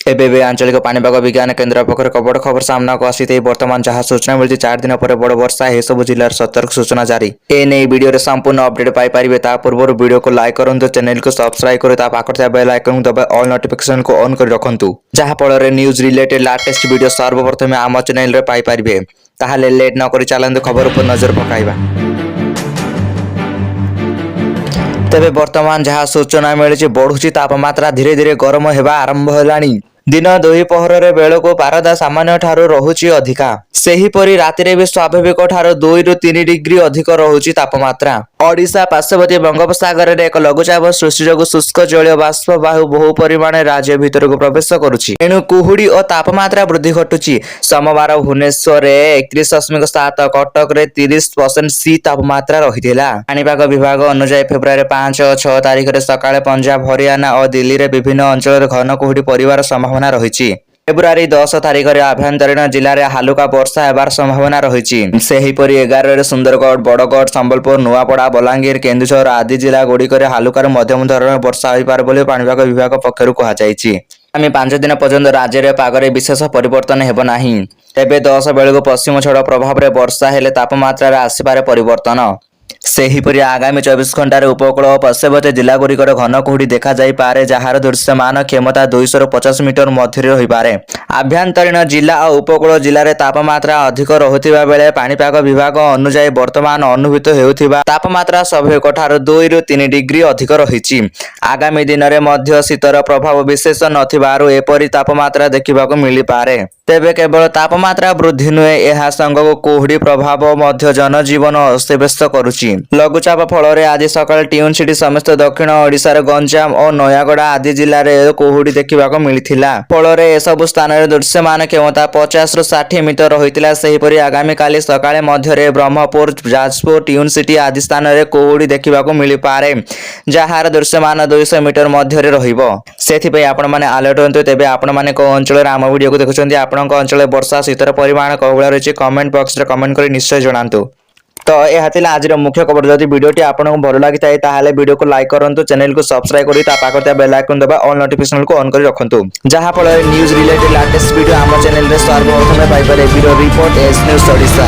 एबे आंचलिक पाणीपाग विज्ञान केन्द्र पक्षर बड़ खबर सामना को आसी वर्तमान जहां सूचना मिली 4 दिन पर बड़ वर्षा है सब जिलार सतर्क सूचना जारी एने वीडियो संपूर्ण अपडेट पाई परिबे ता पूर्व वीडियो को लाइक करंतु चैनल को सब्सक्राइब करे ता पाखर बेल आइकन दबा ऑल नोटिफिकेशन को ऑन कर रखंतु जहां फल न्यूज रिलेटेड लेटेस्ट वीडियो सर्वप्रथम आम चैनल रे पाई परिबे ताहाले लेट न करी चलंतु खबर पर नजर पकाइबा। तेबे वर्तमान जहां सूचना मिली बढ़ुची तापमात्रा धीरे धीरे गरम होगा आरंभ होलानी दिन दुईपहर बेलू पारदा सामान्य ठारू रहुची अधिका सेहीपरि रातिरे भी स्वाभाविक ठारू 2 ରୁ 3 डिग्री अधिक रहुची तापमात्रा। ओडिशा पार्श्ववर्ती बंगोपसागर रे एक लघुचाप सृष्टि जोगु शुष्क जलीय बाष्प बाहु बहु परिमाण राज्य भीतर को प्रवेश करुची एणु कुहुड़ी और तापमात्रा वृद्धि घटुची। सोमवार भुवनेश्वर 31.7 कटक रे 30% सी तापमात्रा रहिथिला। पाणीपाग विभाग अनुसार फेब्रुआरी 5 और 6 तारिख रे सकाळे पंजाब हरियाणा और दिल्ली रे विभिन्न अंचल घन कुहुड़ी परिवार संभावना रही। फेब्रुआरी 10 तारिख रे आभ्यंतरीण जिले में हालुका वर्षा होबार संभावना रही। सेहीपरि 11 रे सुंदरगढ़ बड़गढ़ संबलपुर नुआपड़ा बलांगीर केन्दुझर आदि जिला गुड़िक हालुकार मध्यम धरण वर्षा होइपारे बोली पाणीपाग विभाग पक्षर कहुଯାଇଛି। आगामी 5 दिन पर्यंत राज्य में पागरे विशेष परिवर्तन हेब नाही। तेबे 10 बेलू पश्चिम झड़ प्रभाव में वर्षा हेले तापमात्रा आसपारे परिवर्तन। सेहीपरि आगामी 24 घंटार उपकूल और पश्चिमवर्ती जिला गुड़िकर घन कुहुड़ी देखा जाए जार दृश्यमान क्षमता 200 ରୁ 50 मीटर मध्य रहीपे। आभ्यंतरीण जिला और उपकूल जिले में तापमात्रा अधिक रहुथिबा बेले पाणीपाग विभाग अनुसार वर्तमान अनुभूत हेउथिबा तापमात्रा स्वाभाविक ठारू 2 ରୁ 3 डिग्री अधिक रही। आगामी दिन में मध्य शीतर प्रभाव विशेष नथिबारु एपरि तापमात्रा देखिबाकु मिलिपारे। तेबे केवल तापमात्रा वृद्धि नुहे यह संगक कुहुड़ी प्रभाव मध्य जनजीवन अस्तव्यस्त करुछि। लघुचाप फल आज सकाल ट्यून सिटी समस्त दक्षिण ओडिशार गंजाम और नयागड़ा आदि जिले में कुहुड़ी देखा मिलता। फल एसबु स्थान में दृश्यमान क्षमता 50 ରୁ 60 मीटर रही। सेहीपरि आगामी काली सकाळे मध्य ब्रह्मपुर जाजपुर ट्यून सिटी आदि स्थान में कुहुड़ी देखा मिलपारे जार दृश्यमान 200 मीटर मध्य रहिबो। सेथिपई आपण माने अलर्ट होंतु। तेबे आपण माने को अंचल आम वीडियो को देखुछन्ती आपनक अंचल वर्षा शीतर परिमाण कौला रही कमेंट बॉक्स रे कमेंट करी निश्चय जणांतु। तो यह आज मुख्य खबर जदि वीडियोटी आपको भल लगी था वीडियो को लाइक करंतु चैनल को सब्सक्राइब करी ता पाखर बेल आइकन दबा ऑल नोटिफिकेशन को ऑन कर रखंतु जहां फल न्यूज रिलेटेड लेटेस्ट वीडियो आम चैनल रे सर्वप्रथम पाइबे। Bureau report S news Odisha.